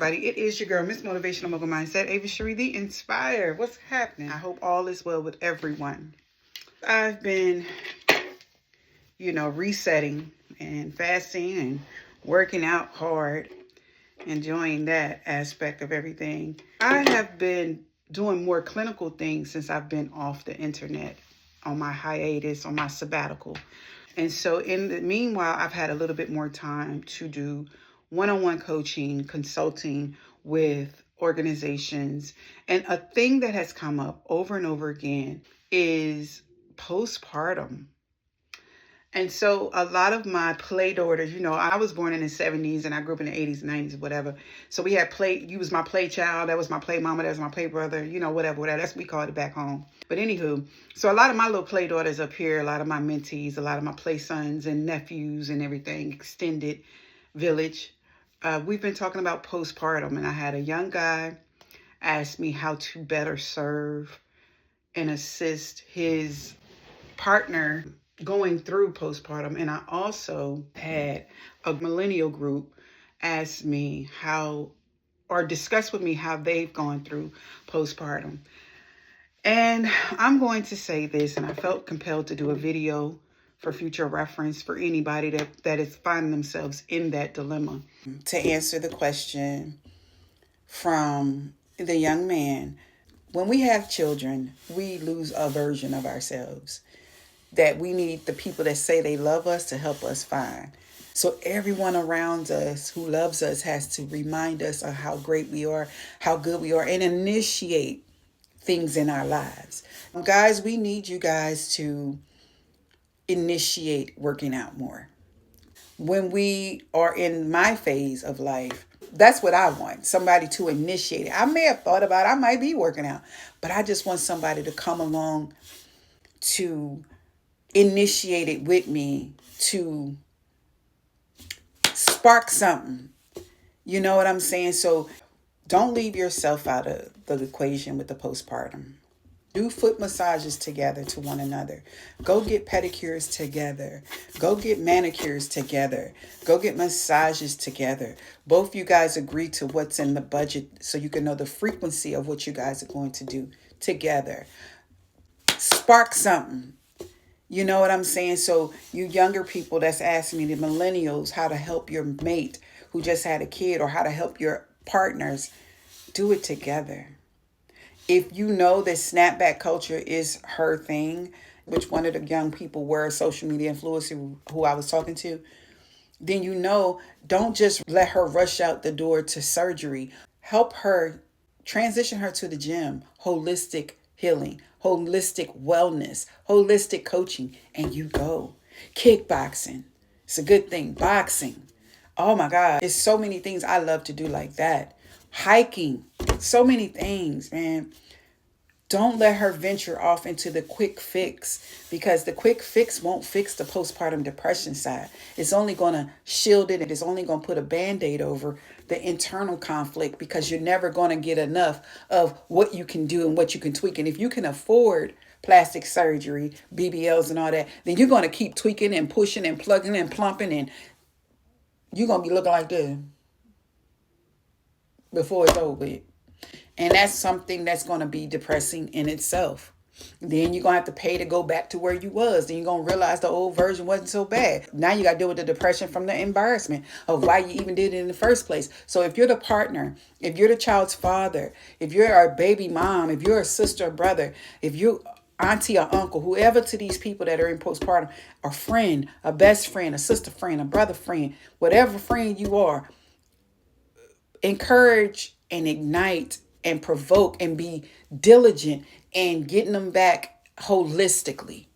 everybody? It is your girl, Miss Motivational Mogul Mindset, AvisCherie, the Inspire. What's happening? I hope all is well with everyone. I've been, resetting and fasting and working out hard, enjoying that aspect of everything. I have been doing more clinical things since I've been off the internet on my hiatus, on my sabbatical. And so in the meanwhile, I've had a little bit more time to do one-on-one coaching, consulting with organizations. And a thing that has come up over and over again is postpartum. And so a lot of my play daughters, I was born in the 70s and I grew up in the 80s, 90s, whatever. So we had you was my play child, that was my play mama, that was my play brother, whatever. That's what we called it back home. But anywho, so a lot of my little play daughters up here, a lot of my mentees, a lot of my play sons and nephews and everything, extended village. We've been talking about postpartum, and I had a young guy ask me how to better serve and assist his partner going through postpartum. And I also had a millennial group ask me discuss with me how they've gone through postpartum. And I'm going to say this, and I felt compelled to do a video for future reference for anybody that is finding themselves in that dilemma. To answer the question from the young man, when we have children, we lose a version of ourselves that we need the people that say they love us to help us find. So everyone around us who loves us has to remind us of how great we are, how good we are, and initiate things in our lives. Guys, we need you guys to initiate working out more. When we are in my phase of life, that's what I want, somebody to initiate it. I may have thought about it, I might be working out, but I just want somebody to come along to initiate it with me, to spark something. You know what I'm saying? So don't leave yourself out of the equation with the postpartum. Do foot massages together to one another. Go get pedicures together. Go get manicures together. Go get massages together. Both you guys agree to what's in the budget so you can know the frequency of what you guys are going to do together. Spark something. You know what I'm saying? So you younger people that's asking me, the millennials, how to help your mate who just had a kid or how to help your partners, do it together. If you know that snapback culture is her thing, which one of the young people were, a social media influencer who I was talking to, then don't just let her rush out the door to surgery. Help her, transition her to the gym, holistic healing, holistic wellness, holistic coaching, and you go. Kickboxing, it's a good thing. Boxing, oh my God, there's so many things I love to do like that. Hiking, so many things, man. Don't let her venture off into the quick fix, because the quick fix won't fix the postpartum depression side. It's only going to shield it. It's only going to put a Band-Aid over the internal conflict, because you're never going to get enough of what you can do and what you can tweak. And if you can afford plastic surgery, BBLs and all that, then you're going to keep tweaking and pushing and plugging and plumping, and you're going to be looking like this before it's over with. And that's something that's going to be depressing in itself. Then you're going to have to pay to go back to where you was. Then you're going to realize the old version wasn't so bad. Now you got to deal with the depression from the embarrassment of why you even did it in the first place. So if you're the partner, if you're the child's father, if you're a baby mom, if you're a sister or brother, if you auntie or uncle, whoever to these people that are in postpartum, a friend, a best friend, a sister friend, a brother friend, whatever friend you are, encourage and ignite and provoke and be diligent in getting them back holistically.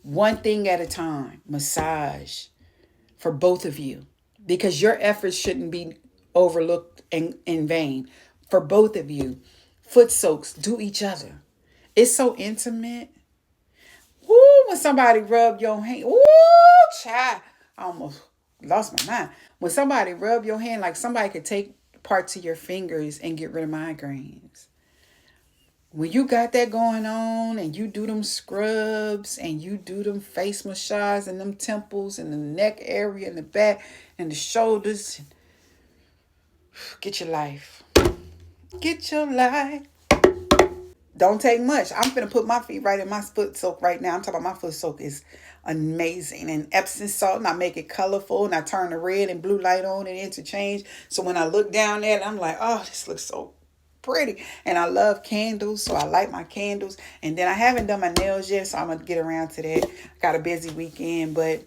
One thing at a time. Massage for both of you, because your efforts shouldn't be overlooked in vain. For both of you, foot soaks, do each other. It's so intimate. Woo, when somebody rub your hand. Woo, child. I almost lost my mind. When somebody rub your hand, like somebody could take parts of your fingers and get rid of migraines. When you got that going on and you do them scrubs and you do them face massage and them temples and the neck area and the back and the shoulders, Get your life. Get your life. Don't take much. I'm finna put my feet right in my foot soak right now. I'm talking about my foot soak is amazing. And Epsom salt, and I make it colorful, and I turn the red and blue light on and interchange. So when I look down at it, I'm like, oh, this looks so pretty. And I love candles, so I light my candles. And then I haven't done my nails yet, so I'm gonna get around to that. Got a busy weekend, but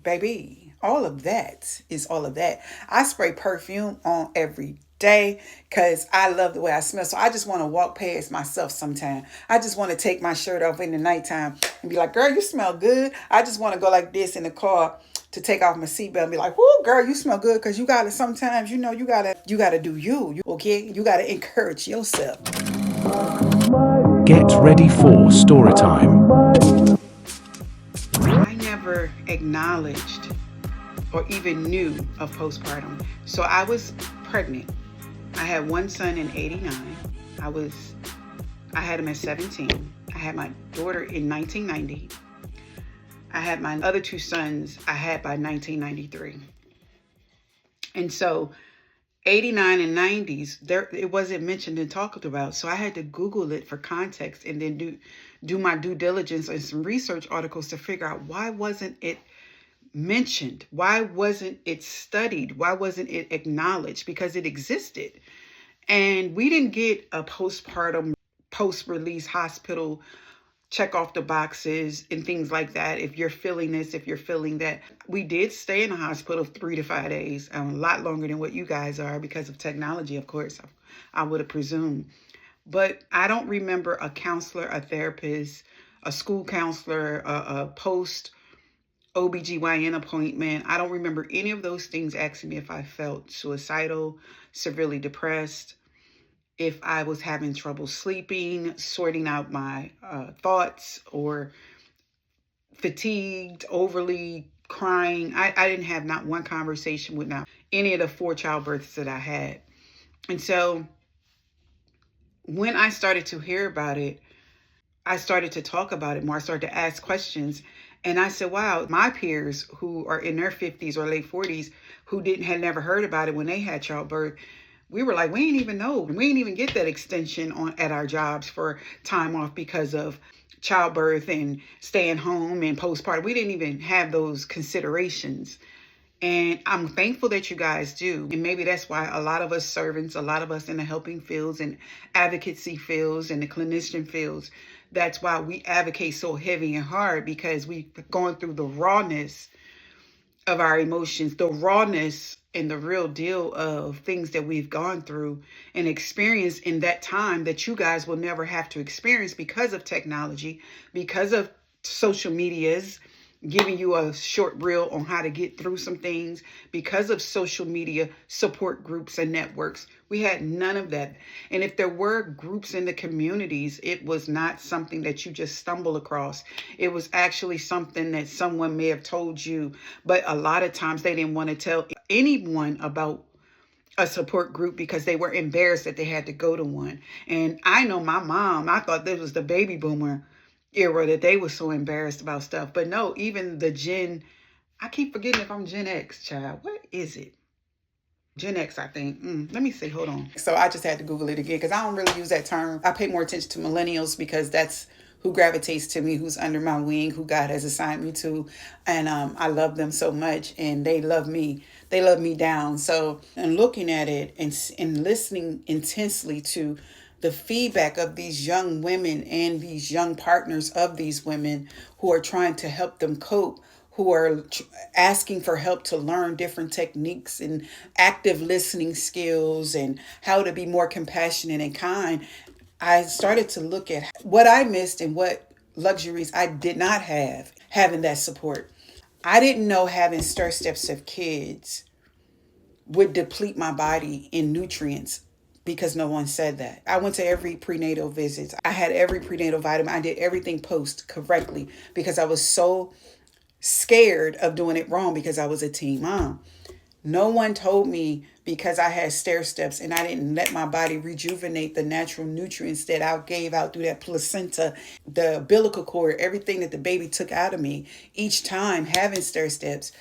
baby, all of that is all of that. I spray perfume on every day because I love the way I smell. So I just want to walk past myself sometime. I just want to take my shirt off in the nighttime and be like, girl, you smell good. I just want to go like this in the car to take off my seatbelt and be like, whoo, girl, you smell good. Because you got to sometimes, you got to do you. Okay? You got to encourage yourself. Get ready for story time. I never acknowledged or even knew of postpartum. So I was pregnant. I had one son in 89. I had him at 17. I had my daughter in 1990. I had my other two sons I had by 1993. And so 89 and 90s, it wasn't mentioned and talked about. So I had to Google it for context and then do my due diligence and some research articles to figure out why wasn't it mentioned? Why wasn't it studied? Why wasn't it acknowledged? Because it existed. And we didn't get a postpartum, post-release hospital check off the boxes and things like that. If you're feeling this, if you're feeling that. We did stay in the hospital 3 to 5 days, a lot longer than what you guys are because of technology, of course, I would have presumed. But I don't remember a counselor, a therapist, a school counselor, a post OBGYN appointment. I don't remember any of those things asking me if I felt suicidal, severely depressed, if I was having trouble sleeping, sorting out my thoughts, or fatigued, overly crying. I didn't have not one conversation with not any of the 4 childbirths that I had. And so when I started to hear about it, I started to talk about it more. I started to ask questions. And I said, wow, my peers who are in their 50s or late 40s who had never heard about it when they had childbirth, we were like, we didn't even know. We didn't even get that extension at our jobs for time off because of childbirth and staying home and postpartum. We didn't even have those considerations. And I'm thankful that you guys do. And maybe that's why a lot of us servants, a lot of us in the helping fields and advocacy fields and the clinician fields, that's why we advocate so heavy and hard, because we've gone through the rawness of our emotions, the rawness and the real deal of things that we've gone through and experienced in that time that you guys will never have to experience because of technology, because of social medias giving you a short reel on how to get through some things, because of social media support groups and networks. We had none of that. And if there were groups in the communities, it was not something that you just stumble across. It was actually something that someone may have told you, but a lot of times they didn't want to tell anyone about a support group because they were embarrassed that they had to go to one. And I know my mom, I thought this was the baby boomer era that they were so embarrassed about stuff. But no, even I keep forgetting if I'm Gen X, child. What is it? Gen X, I think. Let me see. Hold on. So I just had to Google it again because I don't really use that term. I pay more attention to millennials because that's who gravitates to me, who's under my wing, who God has assigned me to. And I love them so much, and they love me. They love me down. So, and looking at it and listening intensely to the feedback of these young women and these young partners of these women who are trying to help them cope, who are asking for help to learn different techniques and active listening skills and how to be more compassionate and kind, I started to look at what I missed and what luxuries I did not have, having that support. I didn't know having stir steps of kids would deplete my body in nutrients because no one said that. I went to every prenatal visit. I had every prenatal vitamin. I did everything post correctly because I was so scared of doing it wrong because I was a teen mom. No one told me because I had stair steps and I didn't let my body rejuvenate the natural nutrients that I gave out through that placenta, the umbilical cord, everything that the baby took out of me each time having stair steps.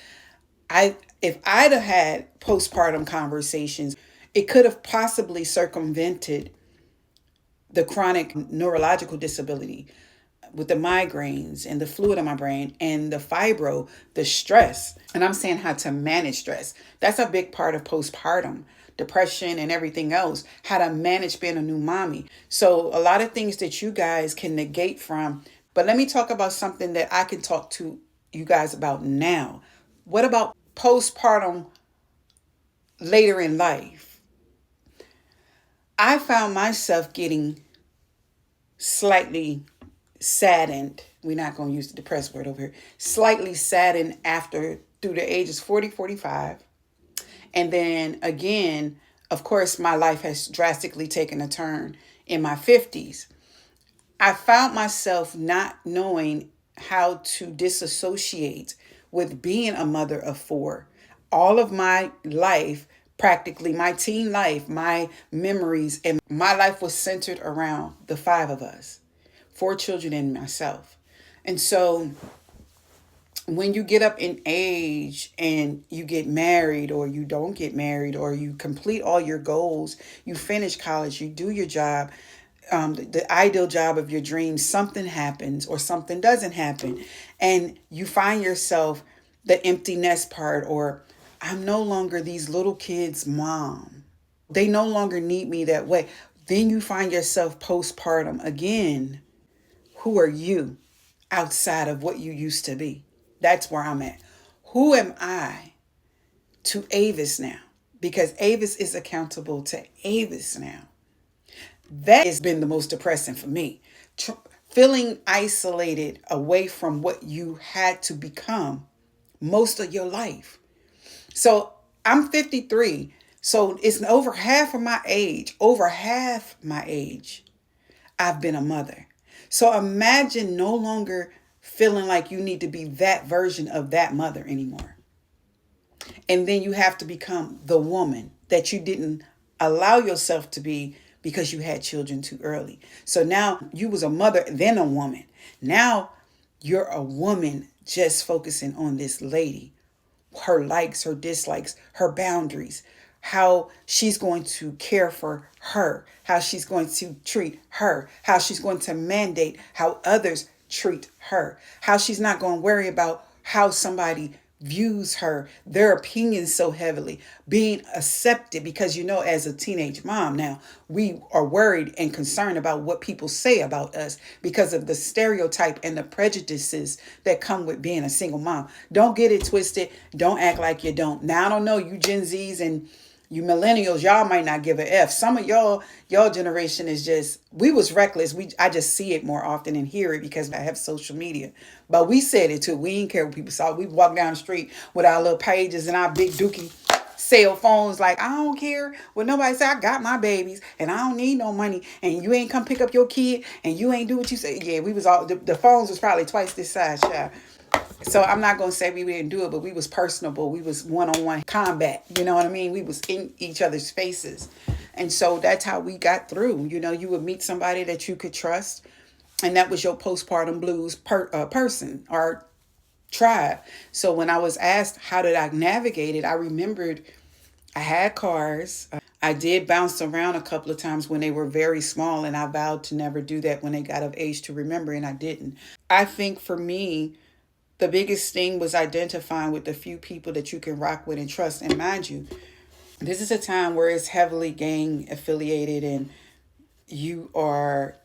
If I'd have had postpartum conversations It could have possibly circumvented the chronic neurological disability with the migraines and the fluid in my brain and the fibro, the stress. And I'm saying how to manage stress. That's a big part of postpartum depression and everything else, how to manage being a new mommy. So a lot of things that you guys can negate from. But let me talk about something that I can talk to you guys about now. What about postpartum later in life? I found myself getting slightly saddened. We're not going to use the depressed word over here. Slightly saddened after through the ages 40, 45. And then again, of course, my life has drastically taken a turn in my 50s. I found myself not knowing how to disassociate with being a mother of four. All of my life, practically my teen life, my memories, and my life was centered around the five of us, four children and myself. And so when you get up in age and you get married or you don't get married or you complete all your goals, you finish college, you do your job, the ideal job of your dreams, something happens or something doesn't happen. And you find yourself the empty nest part, or I'm no longer these little kids' mom. They no longer need me that way. Then you find yourself postpartum again. Who are you outside of what you used to be? That's where I'm at. Who am I to Avis now? Because Avis is accountable to Avis now. That has been the most depressing for me. Feeling isolated away from what you had to become most of your life. So I'm 53. So it's over half of my age, I've been a mother. So imagine no longer feeling like you need to be that version of that mother anymore. And then you have to become the woman that you didn't allow yourself to be because you had children too early. So now you was a mother, then a woman. Now you're a woman just focusing on this lady, her likes, her dislikes, her boundaries, how she's going to care for her, how she's going to treat her, how she's going to mandate how others treat her, how she's not going to worry about how somebody views her, their opinions so heavily, being accepted. Because as a teenage mom now, we are worried and concerned about what people say about us because of the stereotype and the prejudices that come with being a single mom. Don't get it twisted. Don't act like you don't. Now I don't know, you Gen Zs and you millennials, y'all might not give a F. Some of y'all generation is just, we was reckless. I just see it more often and hear it because I have social media. But we said it too. We didn't care what people saw. We walked down the street with our little pages and our big dookie cell phones, like, I don't care what nobody say. I got my babies and I don't need no money. And you ain't come pick up your kid and you ain't do what you say. Yeah, we was all, the phones was probably twice this size, child. So I'm not going to say we didn't do it, but we was personable. We was one-on-one combat. You know what I mean? We was in each other's faces. And so that's how we got through. You would meet somebody that you could trust. And that was your postpartum blues person or tribe. So when I was asked how did I navigate it, I remembered I had cars. I did bounce around a couple of times when they were very small, and I vowed to never do that when they got of age to remember, and I didn't. I think for me, the biggest thing was identifying with the few people that you can rock with and trust. And mind you, this is a time where it's heavily gang affiliated and you are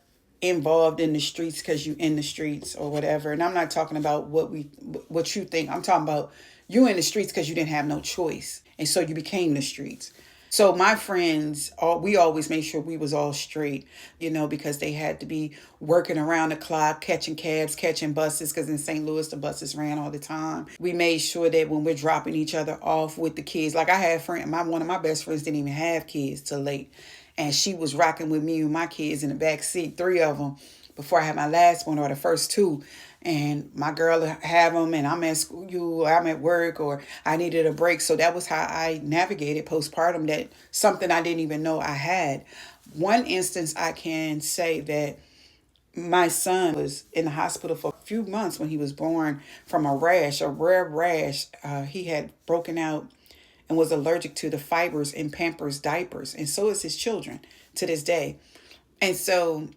involved in the streets because you in the streets or whatever. And I'm not talking about what you think. I'm talking about you in the streets because you didn't have no choice. And so you became the streets. So my friends, we always made sure we was all straight, because they had to be working around the clock, catching cabs, catching buses, because in St. Louis, the buses ran all the time. We made sure that when we're dropping each other off with the kids, like I had one of my best friends didn't even have kids till late. And she was rocking with me and my kids in the back seat, three of them, before I had my last one or the first two. And my girl have them and I'm at school, I'm at work, or I needed a break. So that was how I navigated postpartum, that something I didn't even know I had. One instance I can say that my son was in the hospital for a few months when he was born from a rash, a rare rash. He had broken out and was allergic to the fibers in Pampers diapers. And so is his children to this day. And so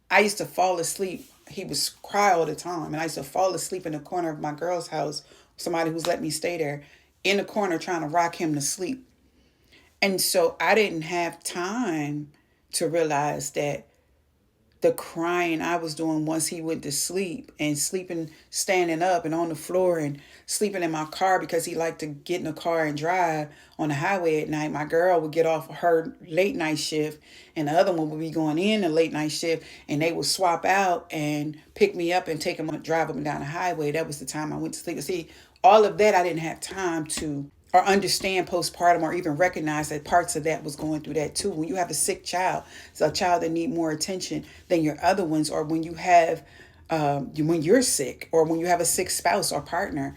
I used to fall asleep. He would cry all the time. And I used to fall asleep in the corner of my girl's house, somebody who's let me stay there, in the corner trying to rock him to sleep. And so I didn't have time to realize that the crying I was doing once he went to sleep, and sleeping, standing up and on the floor, and sleeping in my car because he liked to get in the car and drive on the highway at night. My girl would get off her late night shift and the other one would be going in the late night shift, and they would swap out and pick me up and take him and drive up and down the highway. That was the time I went to sleep. See, all of that I didn't have time to or understand postpartum, or even recognize that parts of that was going through that too. When you have a sick child, it's a child that need more attention than your other ones, or when you have, when you're sick, or when you have a sick spouse or partner,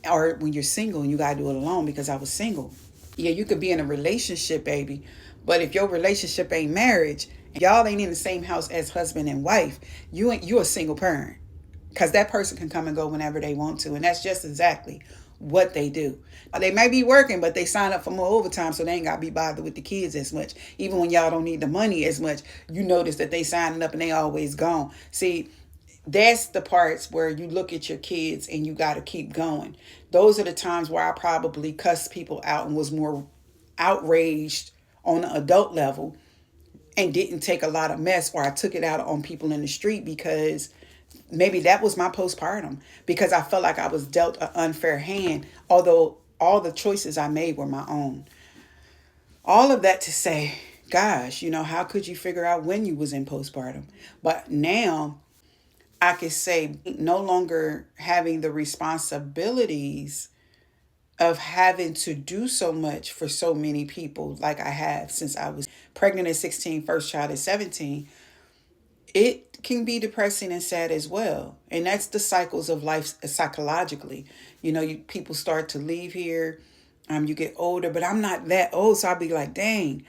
or when you're single and you gotta do it alone. Because I was single. Yeah, you could be in a relationship, baby, but if your relationship ain't marriage, y'all ain't in the same house as husband and wife, you a single parent. Because that person can come and go whenever they want to, and that's just exactly what they do. They may be working, but they sign up for more overtime, so they ain't got to be bothered with the kids as much. Even when y'all don't need the money as much, you notice that they signing up and they always gone. See, that's the parts where you look at your kids and you got to keep going. Those are the times where I probably cussed people out and was more outraged on the adult level, and didn't take a lot of mess, or I took it out on people in the street, because maybe that was my postpartum, because I felt like I was dealt an unfair hand, although all the choices I made were my own. All of that to say, gosh, how could you figure out when you was in postpartum? But now I could say no longer having the responsibilities of having to do so much for so many people like I have since I was pregnant at 16, first child at 17. It can be depressing and sad as well. And that's the cycles of life psychologically. People start to leave here. You get older, but I'm not that old. So I'll be like, dang,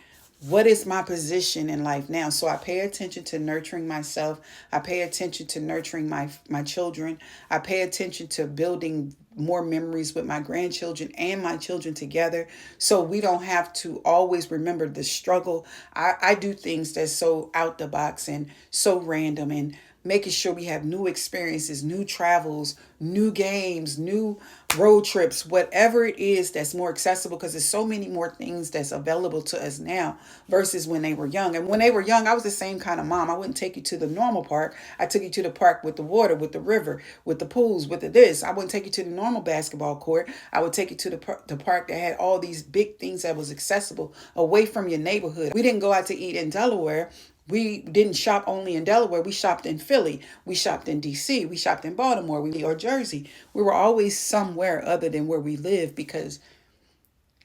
what is my position in life now? So I pay attention to nurturing myself. I pay attention to nurturing my children. I pay attention to building more memories with my grandchildren and my children together, so we don't have to always remember the struggle. I do things that's so out the box and so random, and making sure we have new experiences, new travels, new games, new road trips, whatever it is that's more accessible, because there's so many more things that's available to us now versus when they were young. And when they were young, I was the same kind of mom. I wouldn't take you to the normal park. I took you to the park with the water, with the river, with the pools, with the this. I wouldn't take you to the normal basketball court. I would take you to the park that had all these big things that was accessible away from your neighborhood. We didn't go out to eat in Delaware. We didn't shop only in Delaware. We shopped in Philly. We shopped in DC. We shopped in Baltimore. Or Jersey. We were always somewhere other than where we live, because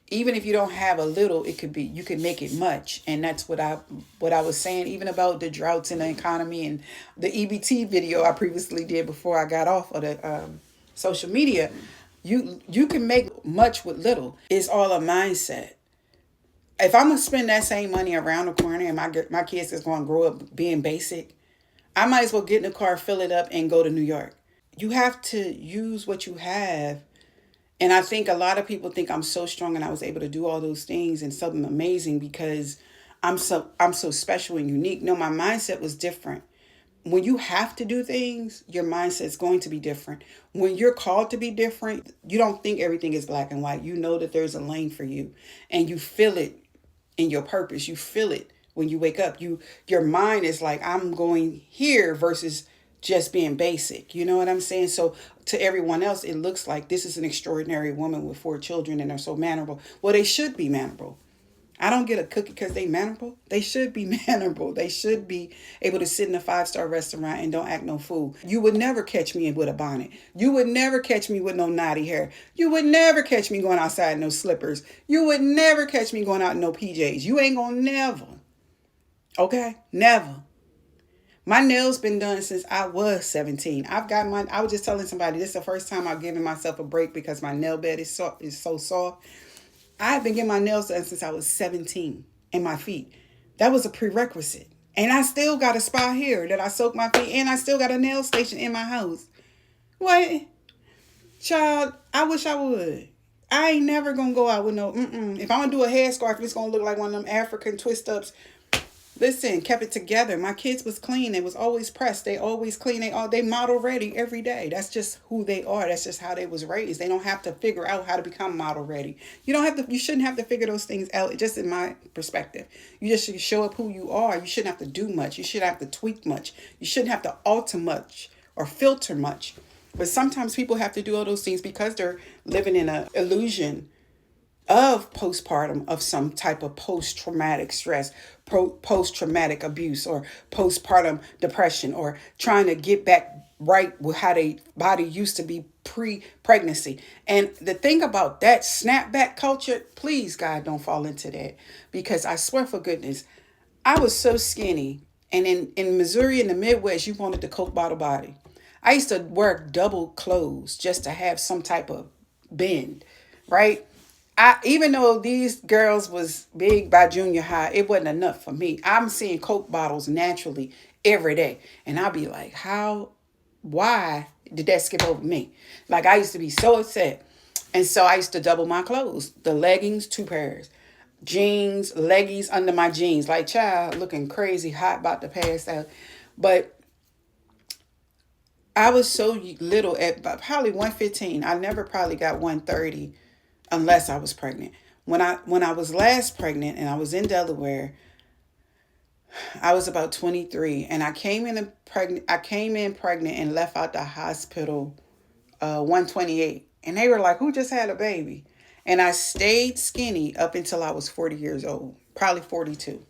even if you don't have a little, you can make it much. And that's what I was saying, even about the droughts in the economy, and the EBT video I previously did before I got off of the social media. You can make much with little. It's all a mindset. If I'm going to spend that same money around the corner and my kids is going to grow up being basic, I might as well get in the car, fill it up, and go to New York. You have to use what you have. And I think a lot of people think I'm so strong and I was able to do all those things and something amazing because I'm so special and unique. No, my mindset was different. When you have to do things, your mindset's going to be different. When you're called to be different, you don't think everything is black and white. You know that there's a lane for you, and you feel it in your purpose. You feel it when you wake up. Your mind is like, I'm going here, versus just being basic. You know what I'm saying? So to everyone else, it looks like this is an extraordinary woman with 4 children and they're so mannerable. Well, they should be mannerable. I don't get a cookie because they mannerable. They should be mannerable. They should be able to sit in a 5-star restaurant and don't act no fool. You would never catch me with a bonnet. You would never catch me with no naughty hair. You would never catch me going outside in no slippers. You would never catch me going out in no PJs. You ain't gonna never. Okay? Never. My nails been done since I was 17. I was just telling somebody, this is the first time I've given myself a break because my nail bed is so soft. I've been getting my nails done since I was 17, and my feet. That was a prerequisite. And I still got a spa here that I soak my feet, and I still got a nail station in my house. What? Child, I wish I would. I ain't never gonna go out with no, If I'm gonna do a headscarf, it's gonna look like one of them African twist ups. Listen, kept it together. My kids was clean. They was always pressed. They always clean. They model ready every day. That's just who they are. That's just how they was raised. They don't have to figure out how to become model ready. You don't have to. You shouldn't have to figure those things out. Just in my perspective, you just should show up who you are. You shouldn't have to do much. You shouldn't have to tweak much. You shouldn't have to alter much or filter much. But sometimes people have to do all those things because they're living in an illusion of postpartum, of some type of post-traumatic stress, post-traumatic abuse, or postpartum depression, or trying to get back right with how their body used to be pre-pregnancy. And the thing about that snapback culture, please God, don't fall into that, because I swear for goodness, I was so skinny. And in Missouri, in the Midwest, you wanted the Coke bottle body. I used to wear double clothes just to have some type of bend, right? Even though these girls was big by junior high, it wasn't enough for me. I'm seeing Coke bottles naturally every day. And I'll be like, why did that skip over me? Like, I used to be so upset. And so I used to double my clothes. The leggings, 2 pairs. Jeans, leggies under my jeans. Like, child, looking crazy, hot, about to pass out. But I was so little, at probably 115. I never probably got 130 unless I was pregnant. When I was last pregnant and I was in Delaware, I was about 23, and I came in pregnant. I came in pregnant and left out the hospital 128, and they were like, "Who just had a baby?" And I stayed skinny up until I was 40 years old, probably 42.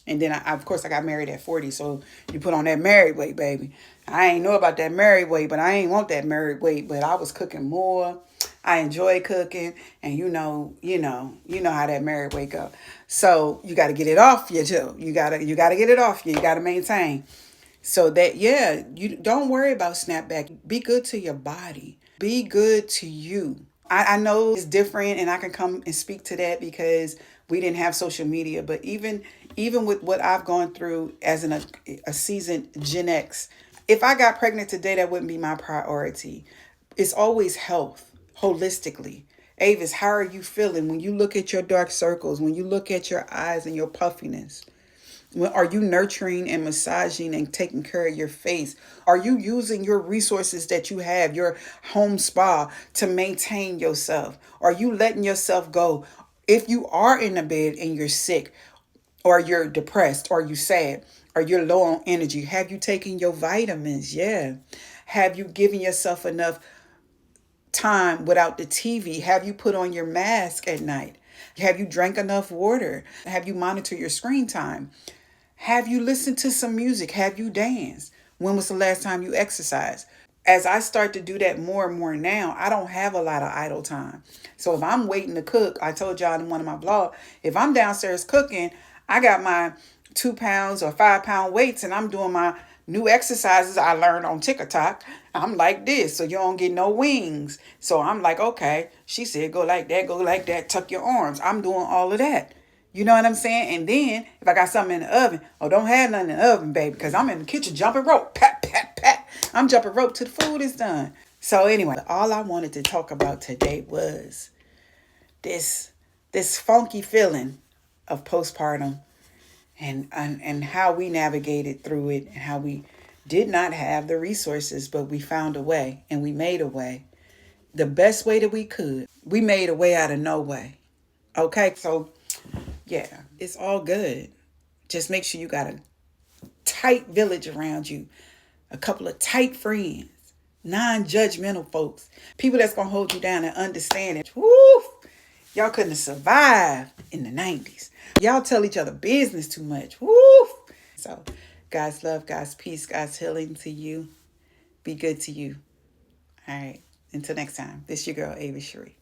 And then, of course, I got married at 40. So you put on that married weight, baby. I ain't know about that married weight, but I ain't want that married weight. But I was cooking more. I enjoy cooking. And you know how that married weight go. So you got to get it off you too. You gotta get it off you. You got to maintain. So that, yeah, you don't worry about snapback. Be good to your body. Be good to you. I know it's different, and I can come and speak to that because we didn't have social media. But even with what I've gone through as a seasoned Gen X, if I got pregnant today, that wouldn't be my priority. It's always health, holistically. Avis, how are you feeling when you look at your dark circles, when you look at your eyes and your puffiness? Are you nurturing and massaging and taking care of your face? Are you using your resources that you have, your home spa, to maintain yourself? Are you letting yourself go? If you are in a bed and you're sick, or you're depressed, or you sad, or you're low on energy, have you taken your vitamins? Yeah. Have you given yourself enough time without the TV? Have you put on your mask at night? Have you drank enough water? Have you monitored your screen time? Have you listened to some music? Have you danced? When was the last time you exercised? As I start to do that more and more now, I don't have a lot of idle time. So if I'm waiting to cook, I told y'all in one of my vlogs, if I'm downstairs cooking, I got my 2 pounds or 5 pound weights and I'm doing my new exercises I learned on TikTok. I'm like this, so you don't get no wings. So I'm like, okay, she said, go like that, tuck your arms. I'm doing all of that. You know what I'm saying? And then if I got something in the oven, don't have nothing in the oven, baby, because I'm in the kitchen jumping rope. Pat, pat, pat. I'm jumping rope till the food is done. So anyway, all I wanted to talk about today was this funky feeling of postpartum, and how we navigated through it, and how we did not have the resources, but we found a way, and we made a way. The best way that we could. We made a way out of no way. Okay, so yeah, it's all good. Just make sure you got a tight village around you, a couple of tight friends, non-judgmental folks, people that's going to hold you down and understand it. Woo! Y'all couldn't have survived in the 90s. Y'all tell each other business too much. Woo! So, God's love, God's peace, God's healing to you. Be good to you. All right. Until next time, this your girl, AvisCherie.